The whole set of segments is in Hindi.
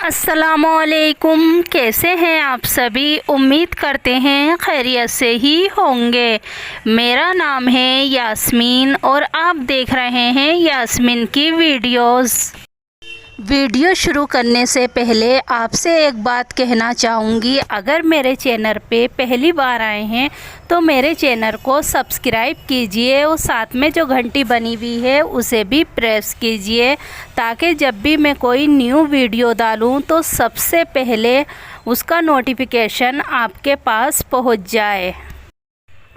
अस्सलामुअलैकुम। कैसे हैं आप सभी? उम्मीद करते हैं खैरियत से ही होंगे। मेरा नाम है यास्मीन और आप देख रहे हैं यास्मीन की वीडियोस। वीडियो शुरू करने से पहले आपसे एक बात कहना चाहूँगी, अगर मेरे चैनल पे पहली बार आए हैं तो मेरे चैनल को सब्सक्राइब कीजिए और साथ में जो घंटी बनी हुई है उसे भी प्रेस कीजिए, ताकि जब भी मैं कोई न्यू वीडियो डालूँ तो सबसे पहले उसका नोटिफिकेशन आपके पास पहुँच जाए।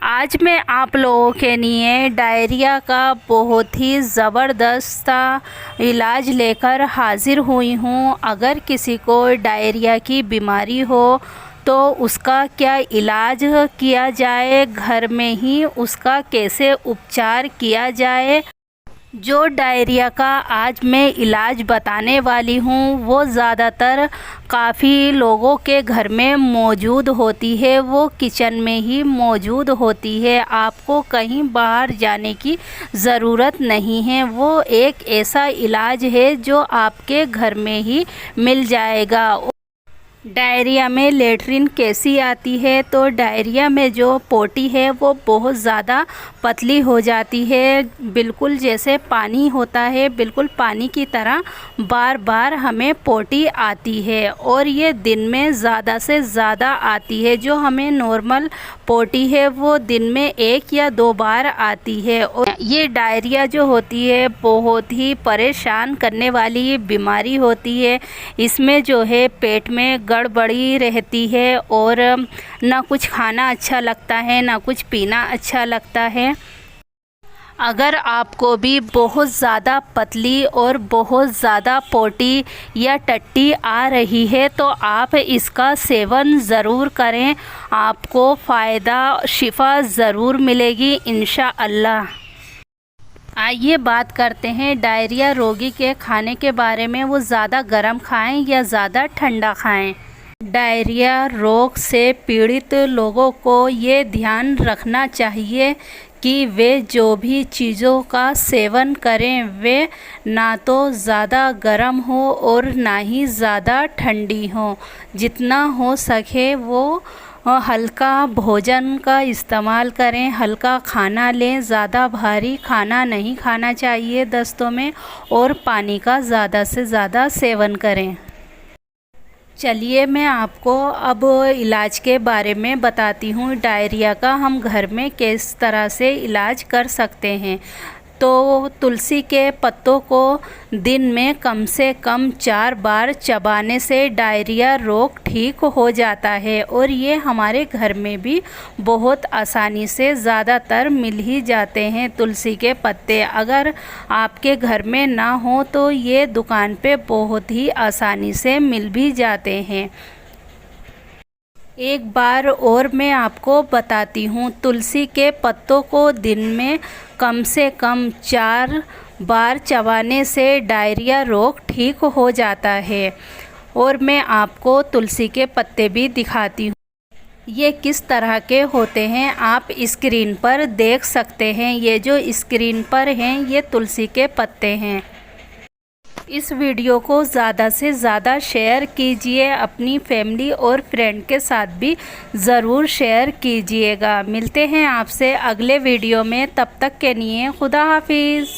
आज मैं आप लोगों के लिए डायरिया का बहुत ही ज़बरदस्त इलाज लेकर हाज़िर हुई हूँ। अगर किसी को डायरिया की बीमारी हो तो उसका क्या इलाज किया जाए, घर में ही उसका कैसे उपचार किया जाए। जो डायरिया का आज मैं इलाज बताने वाली हूँ वो ज़्यादातर काफ़ी लोगों के घर में मौजूद होती है, वो किचन में ही मौजूद होती है। आपको कहीं बाहर जाने की ज़रूरत नहीं है। वो एक ऐसा इलाज है जो आपके घर में ही मिल जाएगा। डायरिया में लेटरिन कैसी आती है? तो डायरिया में जो पोटी है वो बहुत ज़्यादा पतली हो जाती है, बिल्कुल जैसे पानी होता है, बिल्कुल पानी की तरह बार बार हमें पोटी आती है और ये दिन में ज़्यादा से ज़्यादा आती है। जो हमें नॉर्मल पोटी है वो दिन में 1 या 2 बार आती है। और ये डायरिया जो होती है बहुत ही परेशान करने वाली बीमारी होती है। इसमें जो है पेट में गड़बड़ी रहती है और ना कुछ खाना अच्छा लगता है ना कुछ पीना अच्छा लगता है। अगर आपको भी बहुत ज़्यादा पतली और बहुत ज़्यादा पोटी या टट्टी आ रही है तो आप इसका सेवन ज़रूर करें, आपको फ़ायदा शिफ़ा ज़रूर मिलेगी इंशाअल्लाह। आइए बात करते हैं डायरिया रोगी के खाने के बारे में। वो ज़्यादा गर्म खाएं या ज़्यादा ठंडा खाएं। डायरिया रोग से पीड़ित लोगों को ये ध्यान रखना चाहिए कि वे जो भी चीज़ों का सेवन करें वे ना तो ज़्यादा गर्म हो और ना ही ज़्यादा ठंडी हो। जितना हो सके वो हल्का भोजन का इस्तेमाल करें, हल्का खाना लें, ज़्यादा भारी खाना नहीं खाना चाहिए दस्तों में, और पानी का ज़्यादा से ज़्यादा सेवन करें। चलिए मैं आपको अब इलाज के बारे में बताती हूँ। डायरिया का हम घर में किस तरह से इलाज कर सकते हैं। तो तुलसी के पत्तों को दिन में कम से कम 4 बार चबाने से डायरिया रोग ठीक हो जाता है और ये हमारे घर में भी बहुत आसानी से ज़्यादातर मिल ही जाते हैं। तुलसी के पत्ते अगर आपके घर में ना हो तो ये दुकान पे बहुत ही आसानी से मिल भी जाते हैं। एक बार और मैं आपको बताती हूँ, तुलसी के पत्तों को दिन में कम से कम 4 बार चबाने से डायरिया रोग ठीक हो जाता है। और मैं आपको तुलसी के पत्ते भी दिखाती हूँ, ये किस तरह के होते हैं आप स्क्रीन पर देख सकते हैं। ये जो स्क्रीन पर हैं ये तुलसी के पत्ते हैं। इस वीडियो को ज़्यादा से ज़्यादा शेयर कीजिए, अपनी फैमिली और फ्रेंड के साथ भी ज़रूर शेयर कीजिएगा। मिलते हैं आपसे अगले वीडियो में, तब तक के लिए खुदा हाफिज़।